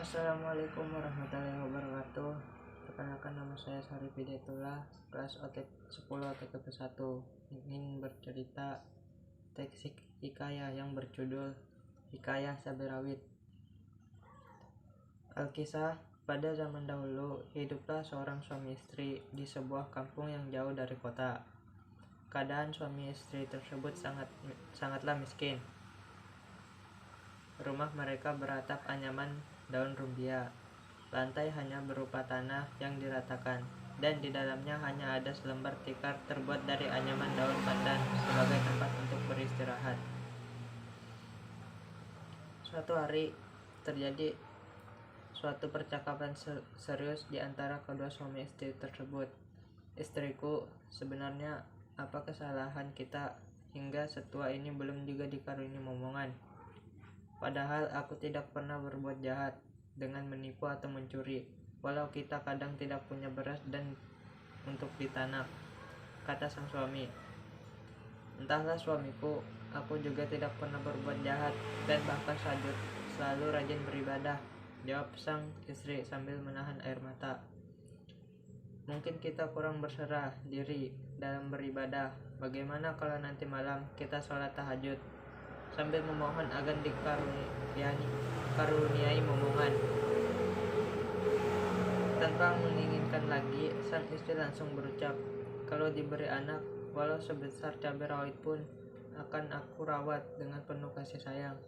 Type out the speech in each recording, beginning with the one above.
Assalamualaikum warahmatullahi wabarakatuh. Perkenalkan, nama saya Syarif Hidayatullah, kelas OTP 10 OTP 1, ingin bercerita teks hikayah yang berjudul Hikayah Cabai Rawit. Alkisah, pada zaman dahulu hiduplah seorang suami istri di sebuah kampung yang jauh dari kota. Keadaan suami istri tersebut sangatlah miskin. Rumah mereka beratap anyaman daun rumbia. Lantai hanya berupa tanah yang diratakan, dan di dalamnya hanya ada selembar tikar terbuat dari anyaman daun pandan sebagai tempat untuk beristirahat. Suatu hari terjadi suatu percakapan serius di antara kedua suami istri tersebut. "Istriku, sebenarnya apa kesalahan kita hingga setua ini belum juga dikaruniai momongan? Padahal aku tidak pernah berbuat jahat dengan menipu atau mencuri, walau kita kadang tidak punya beras dan untuk ditanak," kata sang suami. "Entahlah suamiku, aku juga tidak pernah berbuat jahat dan bahkan selalu rajin beribadah," jawab sang istri sambil menahan air mata. "Mungkin kita kurang berserah diri dalam beribadah. Bagaimana kalau nanti malam kita sholat tahajud sambil memohon agar dikaruniai momongan?" Tanpa menginginkan lagi, sang istri langsung berucap, "Kalau diberi anak, walau sebesar cabai rawit pun akan aku rawat dengan penuh kasih sayang."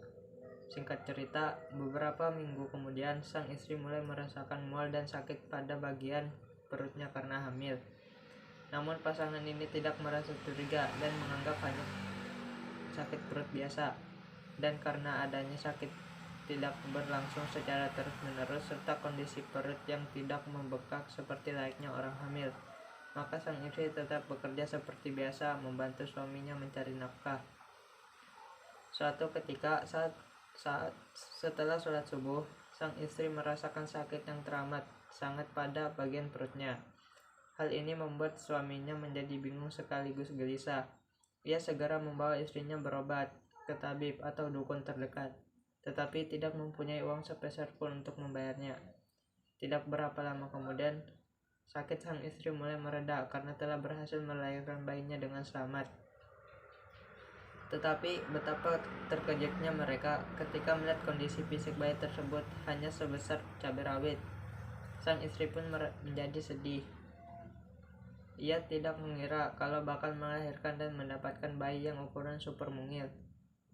Singkat cerita, beberapa minggu kemudian sang istri mulai merasakan mual dan sakit pada bagian perutnya karena hamil. Namun pasangan ini tidak merasa curiga dan menganggap hanya sakit perut biasa. Dan karena adanya sakit tidak berlangsung secara terus-menerus serta kondisi perut yang tidak membengkak seperti layaknya orang hamil, maka sang istri tetap bekerja seperti biasa membantu suaminya mencari nafkah. Suatu ketika saat setelah sholat subuh, sang istri merasakan sakit yang teramat sangat pada bagian perutnya. Hal ini membuat suaminya menjadi bingung sekaligus gelisah. Ia segera membawa istrinya berobat ke tabib atau dukun terdekat, tetapi tidak mempunyai uang sepeser pun untuk membayarnya. Tidak berapa lama kemudian, sakit sang istri mulai mereda karena telah berhasil melahirkan bayinya dengan selamat. Tetapi betapa terkejutnya mereka ketika melihat kondisi fisik bayi tersebut hanya sebesar cabai rawit. Sang istri pun menjadi sedih. Ia tidak mengira kalau bakal melahirkan dan mendapatkan bayi yang ukuran super mungil.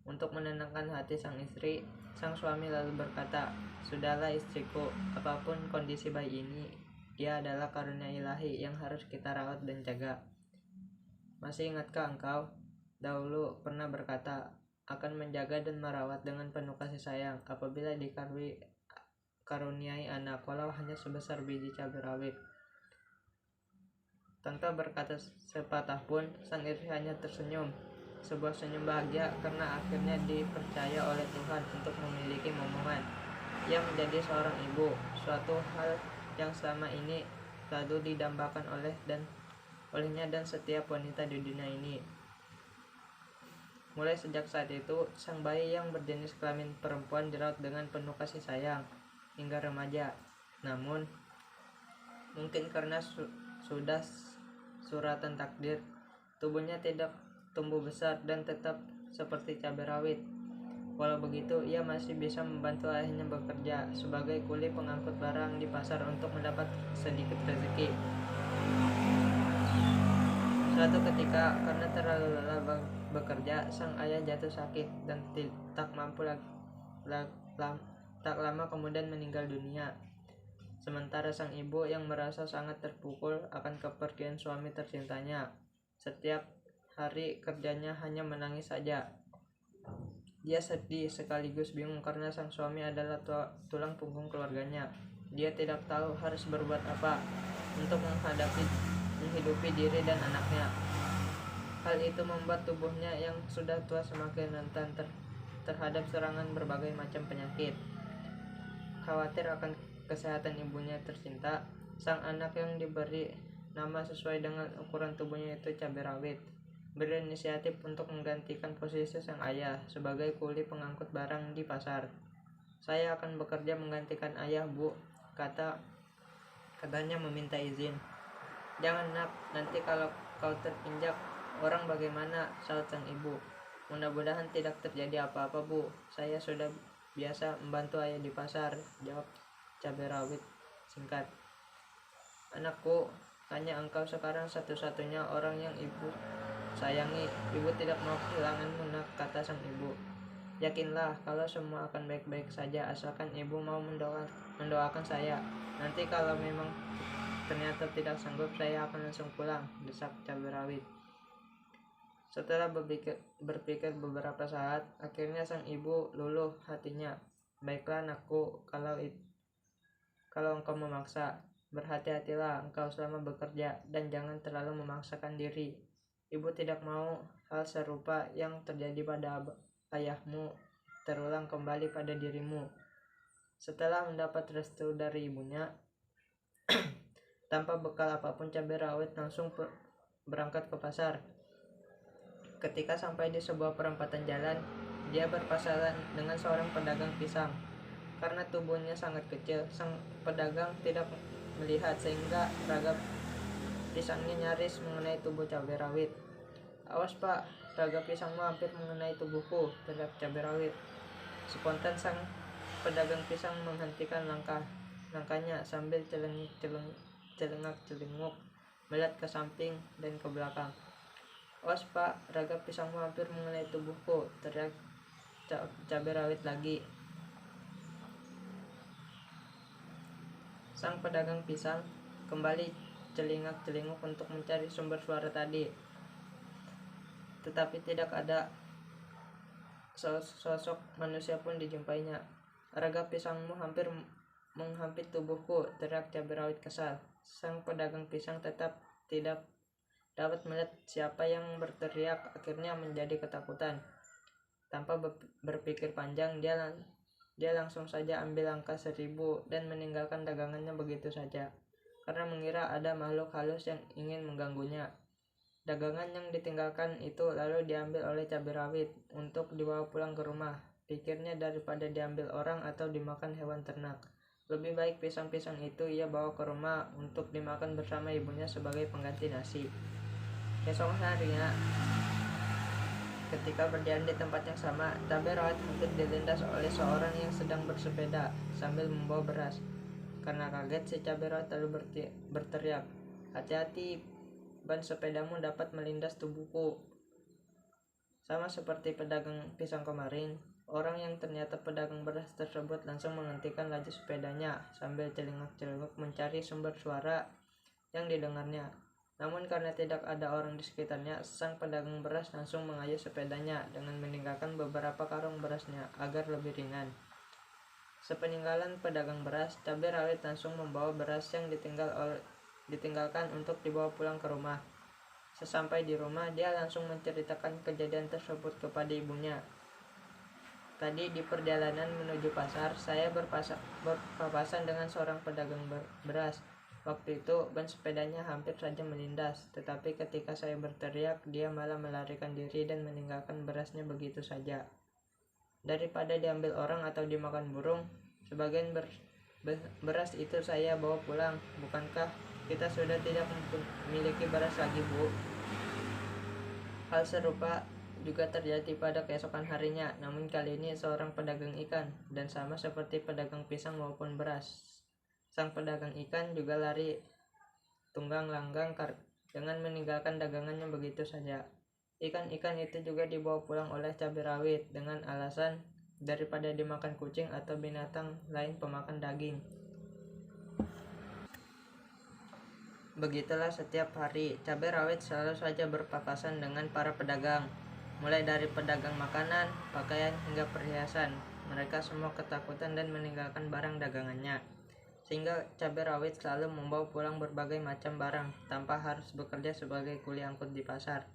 Untuk menenangkan hati sang istri, sang suami lalu berkata, "Sudahlah istriku, apapun kondisi bayi ini, dia adalah karunia ilahi yang harus kita rawat dan jaga. Masih ingatkah engkau dahulu pernah berkata akan menjaga dan merawat dengan penuh kasih sayang apabila dikaruniai anak walau hanya sebesar biji cabai rawit?" Tanpa berkata sepatah pun, sang istri hanya tersenyum, sebuah senyum bahagia karena akhirnya dipercaya oleh Tuhan untuk memiliki momongan. Ia menjadi seorang ibu, suatu hal yang selama ini selalu didambakan olehnya dan setiap wanita di dunia ini. Mulai sejak saat itu, sang bayi yang berjenis kelamin perempuan dirawat dengan penuh kasih sayang hingga remaja. Namun, mungkin karena sudah suratan takdir, tubuhnya tidak tumbuh besar dan tetap seperti cabai rawit. Walau begitu, ia masih bisa membantu ayahnya bekerja sebagai kuli pengangkut barang di pasar untuk mendapat sedikit rezeki. Suatu ketika, karena terlalu lelah bekerja, sang ayah jatuh sakit dan tak lama kemudian meninggal dunia. Sementara sang ibu yang merasa sangat terpukul akan kepergian suami tercintanya, setiap hari kerjanya hanya menangis saja. Dia sedih sekaligus bingung karena sang suami adalah tulang punggung keluarganya. Dia tidak tahu harus berbuat apa untuk menghidupi diri dan anaknya. Hal itu membuat tubuhnya yang sudah tua semakin rentan terhadap serangan berbagai macam penyakit. Khawatir akan kesehatan ibunya tercinta, sang anak yang diberi nama sesuai dengan ukuran tubuhnya itu cabai rawit, berinisiatif untuk menggantikan posisi sang ayah sebagai kuli pengangkut barang di pasar. Saya akan bekerja menggantikan ayah, Bu, katanya meminta izin. Jangan nak, nanti kalau kau terpinjak orang bagaimana, saut sang ibu. Mudah-mudahan tidak terjadi apa-apa, Bu. Saya sudah biasa membantu ayah di pasar, jawab cabai rawit singkat. Anakku, hanya engkau sekarang satu-satunya orang yang ibu sayangi. Ibu tidak mau kehilanganmu, nak, kata sang ibu. Yakinlah kalau semua akan baik-baik saja asalkan ibu mau mendoakan saya. Nanti kalau memang ternyata tidak sanggup, saya akan langsung pulang, desak cabai rawit. Setelah berpikir beberapa saat, akhirnya sang ibu luluh hatinya. Baiklah anakku, kalau engkau memaksa, berhati-hatilah engkau selama bekerja dan jangan terlalu memaksakan diri. Ibu tidak mau hal serupa yang terjadi pada ayahmu terulang kembali pada dirimu. Setelah mendapat restu dari ibunya, tanpa bekal apapun, cabai rawit langsung berangkat ke pasar. Ketika sampai di sebuah perempatan jalan, dia berpasaran dengan seorang pedagang pisang. Karena tubuhnya sangat kecil, sang pedagang tidak melihat sehingga raga pisangnya nyaris mengenai tubuh cabai rawit. Awas Pak, raga pisangmu hampir mengenai tubuhku, teriak cabai rawit. Spontan sang pedagang pisang menghentikan langkahnya sambil celengak-celinguk melihat ke samping dan ke belakang. Awas Pak, raga pisangmu hampir mengenai tubuhku, teriak cabai rawit lagi. Sang pedagang pisang kembali celingak-celinguk untuk mencari sumber suara tadi, tetapi tidak ada sosok manusia pun dijumpainya. Raga pisangmu hampir menghampiri tubuhku, teriak cabai rawit kesal. Sang pedagang pisang tetap tidak dapat melihat siapa yang berteriak, akhirnya menjadi ketakutan. Tanpa berpikir panjang, dia langsung saja ambil angka 1000 dan meninggalkan dagangannya begitu saja, karena mengira ada makhluk halus yang ingin mengganggunya. Dagangan yang ditinggalkan itu lalu diambil oleh cabai rawit untuk dibawa pulang ke rumah. Pikirnya daripada diambil orang atau dimakan hewan ternak, lebih baik pisang-pisang itu ia bawa ke rumah untuk dimakan bersama ibunya sebagai pengganti nasi. Besok harinya, ketika berjalan di tempat yang sama, cabai rawit hampir dilindas oleh seorang yang sedang bersepeda sambil membawa beras. Karena kaget, si cabai rawit lalu berteriak, "Hati-hati, ban sepedamu dapat melindas tubuhku." Sama seperti pedagang pisang kemarin, orang yang ternyata pedagang beras tersebut langsung menghentikan laju sepedanya sambil celingak-celinguk mencari sumber suara yang didengarnya. Namun karena tidak ada orang di sekitarnya, sang pedagang beras langsung mengayuh sepedanya dengan meninggalkan beberapa karung berasnya agar lebih ringan. Sepeninggalan pedagang beras, cabai rawit langsung membawa beras yang ditinggalkan untuk dibawa pulang ke rumah. Sesampai di rumah, dia langsung menceritakan kejadian tersebut kepada ibunya. Tadi di perjalanan menuju pasar, saya berpapasan dengan seorang pedagang beras. Waktu itu ban sepedanya hampir saja melindas, tetapi ketika saya berteriak, dia malah melarikan diri dan meninggalkan berasnya begitu saja. Daripada diambil orang atau dimakan burung, sebagian beras itu saya bawa pulang. Bukankah kita sudah tidak memiliki beras lagi, Bu? Hal serupa juga terjadi pada keesokan harinya, namun kali ini seorang pedagang ikan, dan sama seperti pedagang pisang maupun beras. Sang pedagang ikan juga lari tunggang langgang dengan meninggalkan dagangannya begitu saja. Ikan-ikan itu juga dibawa pulang oleh cabai rawit dengan alasan daripada dimakan kucing atau binatang lain pemakan daging. Begitulah setiap hari, cabai rawit selalu saja berpapasan dengan para pedagang, mulai dari pedagang makanan, pakaian, hingga perhiasan. Mereka semua ketakutan dan meninggalkan barang dagangannya, sehingga cabai rawit selalu membawa pulang berbagai macam barang tanpa harus bekerja sebagai kuli angkut di pasar.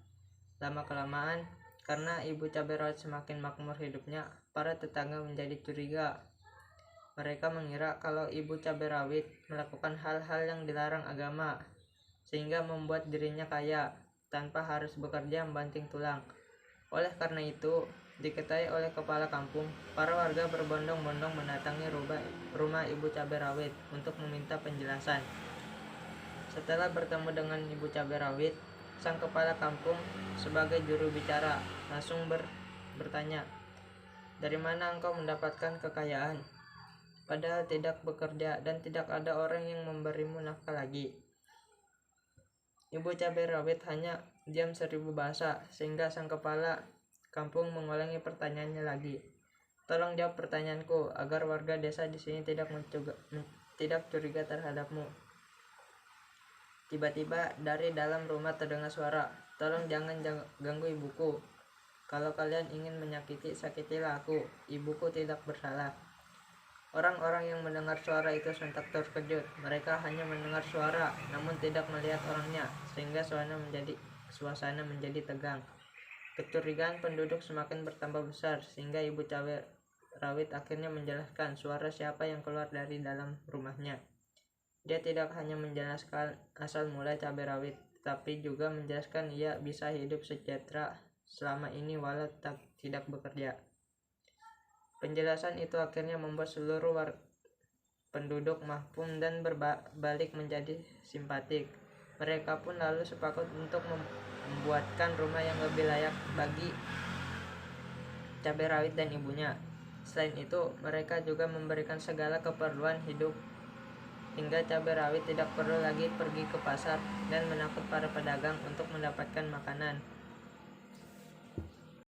Lama-kelamaan, karena ibu cabai rawit semakin makmur hidupnya, para tetangga menjadi curiga. Mereka mengira kalau ibu cabai rawit melakukan hal-hal yang dilarang agama, sehingga membuat dirinya kaya tanpa harus bekerja membanting tulang. Oleh karena itu, Diketahui oleh kepala kampung, para warga berbondong-bondong mendatangi rumah Ibu Cabai Rawit untuk meminta penjelasan. Setelah bertemu dengan Ibu Cabai Rawit, sang kepala kampung sebagai juru bicara langsung bertanya, "Dari mana engkau mendapatkan kekayaan? Padahal tidak bekerja dan tidak ada orang yang memberimu nafkah lagi." Ibu Cabai Rawit hanya diam 1000 bahasa, sehingga sang kepala kampung mengulangi pertanyaannya lagi. "Tolong jawab pertanyaanku agar warga desa di sini tidak curiga terhadapmu." Tiba-tiba dari dalam rumah terdengar suara, "Tolong jangan ganggu ibuku. Kalau kalian ingin sakitilah aku. Ibuku tidak bersalah." Orang-orang yang mendengar suara itu sontak terkejut. Mereka hanya mendengar suara, namun tidak melihat orangnya, sehingga suasana menjadi tegang. Kecurigaan penduduk semakin bertambah besar, sehingga Ibu Cabai Rawit akhirnya menjelaskan suara siapa yang keluar dari dalam rumahnya. Dia tidak hanya menjelaskan asal mula cabai rawit, tapi juga menjelaskan ia bisa hidup sejahtera selama ini walau tidak bekerja. Penjelasan itu akhirnya membuat seluruh penduduk mahfum dan berbalik menjadi simpatik. Mereka pun lalu sepakat untuk membuatkan rumah yang lebih layak bagi cabai rawit dan ibunya. Selain itu, mereka juga memberikan segala keperluan hidup hingga cabai rawit tidak perlu lagi pergi ke pasar dan menakut para pedagang untuk mendapatkan makanan.